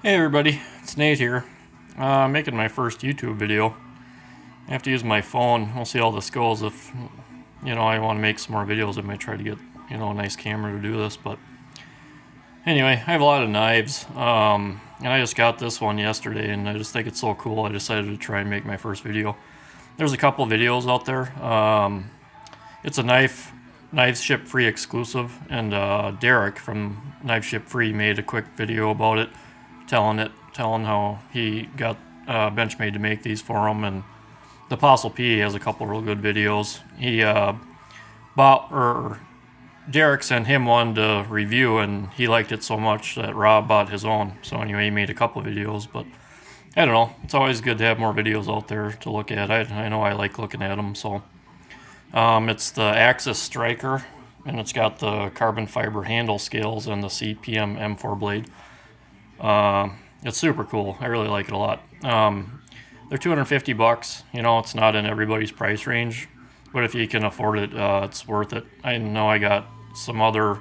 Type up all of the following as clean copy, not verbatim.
Hey everybody, it's Nate here. Making my first YouTube video. I have to use my phone. We'll see how this goes. If I want to make some more videos, I might try to get a nice camera to do this. But anyway, I have a lot of knives, and I just got this one yesterday, and I just think it's so cool. I decided to try and make my first video. There's a couple videos out there. It's a Knives Ship Free exclusive, and Derek from Knives Ship Free made a quick video about it, telling how he got Benchmade to make these for him. And the Apostle P has a couple real good videos. He Derek sent him one to review, and he liked it so much that Rob bought his own. So anyway, he made a couple videos, but I don't know. It's always good to have more videos out there to look at. I know I like looking at them. So it's the Axis Stryker, and it's got the carbon fiber handle scales and the cpm-m4 blade. It's super cool. I really like it a lot. They're $250. It's not in everybody's price range, but if you can afford it, it's worth it. I know I got some other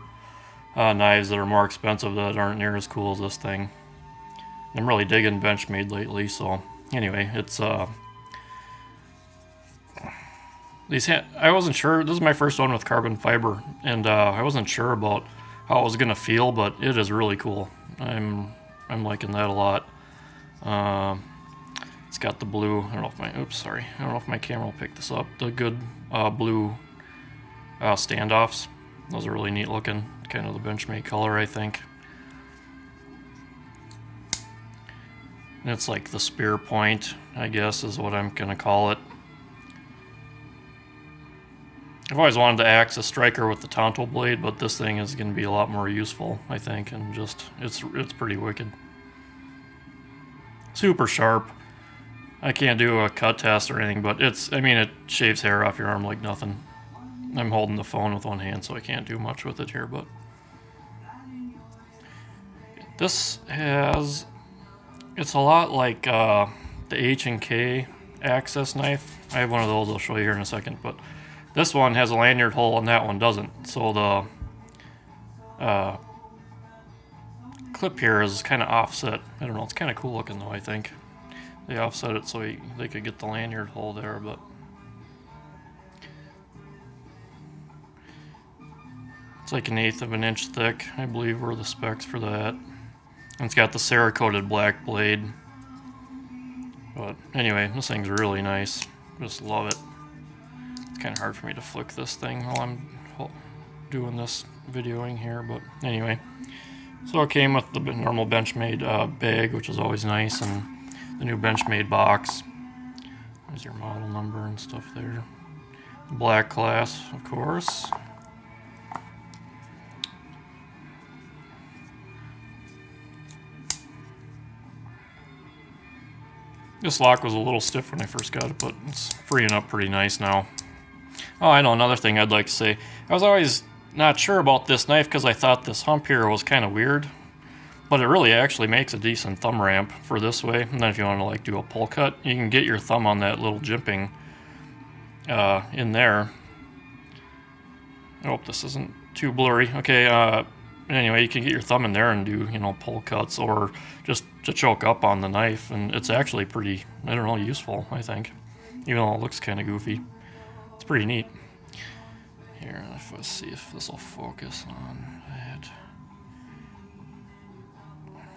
knives that are more expensive that aren't near as cool as this thing. I'm really digging Benchmade lately. So anyway, it's I wasn't sure. This is my first one with carbon fiber, and I wasn't sure about how it was gonna feel, but it is really cool. I'm liking that a lot. It's got the blue. I don't know if my camera will pick this up. The good blue standoffs. Those are really neat looking. Kind of the Benchmade color, I think. And it's like the spear point, I guess, is what I'm gonna call it. I've always wanted to axe a Stryker with the Tonto blade, but this thing is going to be a lot more useful, I think, and just it's pretty wicked. Super sharp. I can't do a cut test or anything, but it shaves hair off your arm like nothing. I'm holding the phone with one hand, so I can't do much with it here, but it's a lot like the H&K Access knife. I have one of those I'll show you here in a second, but this one has a lanyard hole and that one doesn't. So the clip here is kind of offset. I don't know, it's kind of cool looking though, I think. They offset it so they could get the lanyard hole there, but it's like 1/8 of an inch thick, I believe were the specs for that. And it's got the Cerakoted black blade. But anyway, this thing's really nice. Just love it. It's kind of hard for me to flick this thing while I'm doing this videoing here, but anyway. So it came with the normal Benchmade bag, which is always nice, and the new Benchmade box. There's your model number and stuff there. Black class, of course. This lock was a little stiff when I first got it, but it's freeing up pretty nice now. Oh, I know another thing I'd like to say. I was always not sure about this knife because I thought this hump here was kind of weird, but it really actually makes a decent thumb ramp for this way. And then if you want to like do a pull cut, you can get your thumb on that little jimping in there. I hope this isn't too blurry. Okay, anyway, you can get your thumb in there and do, pull cuts or just to choke up on the knife, and it's actually pretty, useful, I think, even though it looks kind of goofy. It's pretty neat. Here, let's see if this will focus on that.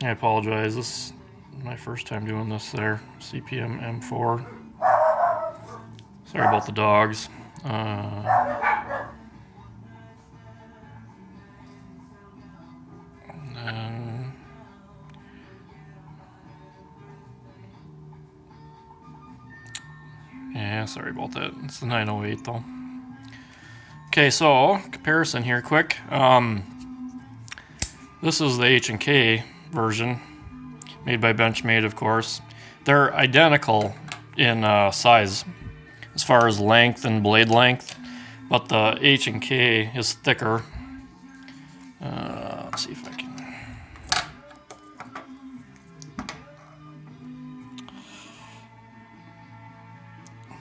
I apologize, this is my first time doing this there. cpm-m4. Sorry about the dogs. Yeah, sorry about that. It's the 908 though. Okay, so comparison here quick. This is the H&K version, made by Benchmade, of course. They're identical in size as far as length and blade length, but the H&K is thicker. Let's see if I can.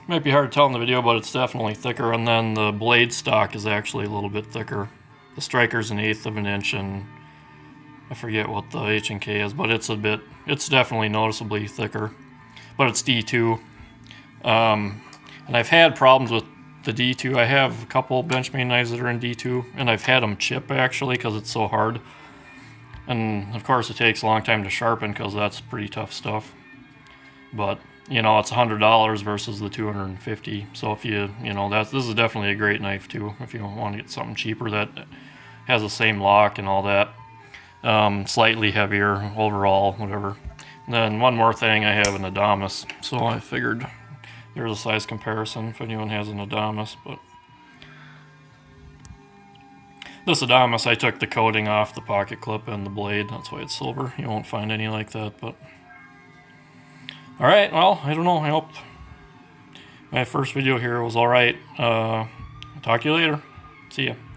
Might be hard to tell in the video, but it's definitely thicker, and then the blade stock is actually a little bit thicker. The Stryker's 1/8 of an inch, and I forget what the H&K is, but it's definitely noticeably thicker. But it's D2. And I've had problems with the D2. I have a couple Benchmade knives that are in D2, and I've had them chip actually because it's so hard. And of course it takes a long time to sharpen because that's pretty tough stuff. But you know, it's $100 versus the $250. So if this is definitely a great knife too if you want to get something cheaper that has the same lock and all that. Slightly heavier overall, whatever. And then one more thing, I have an Adamas, so I figured there's a size comparison if anyone has an Adamas. But this Adamas, I took the coating off the pocket clip and the blade. That's why it's silver. You won't find any like that. But all right, well, I don't know. I hope my first video here was all right. Talk to you later. See ya.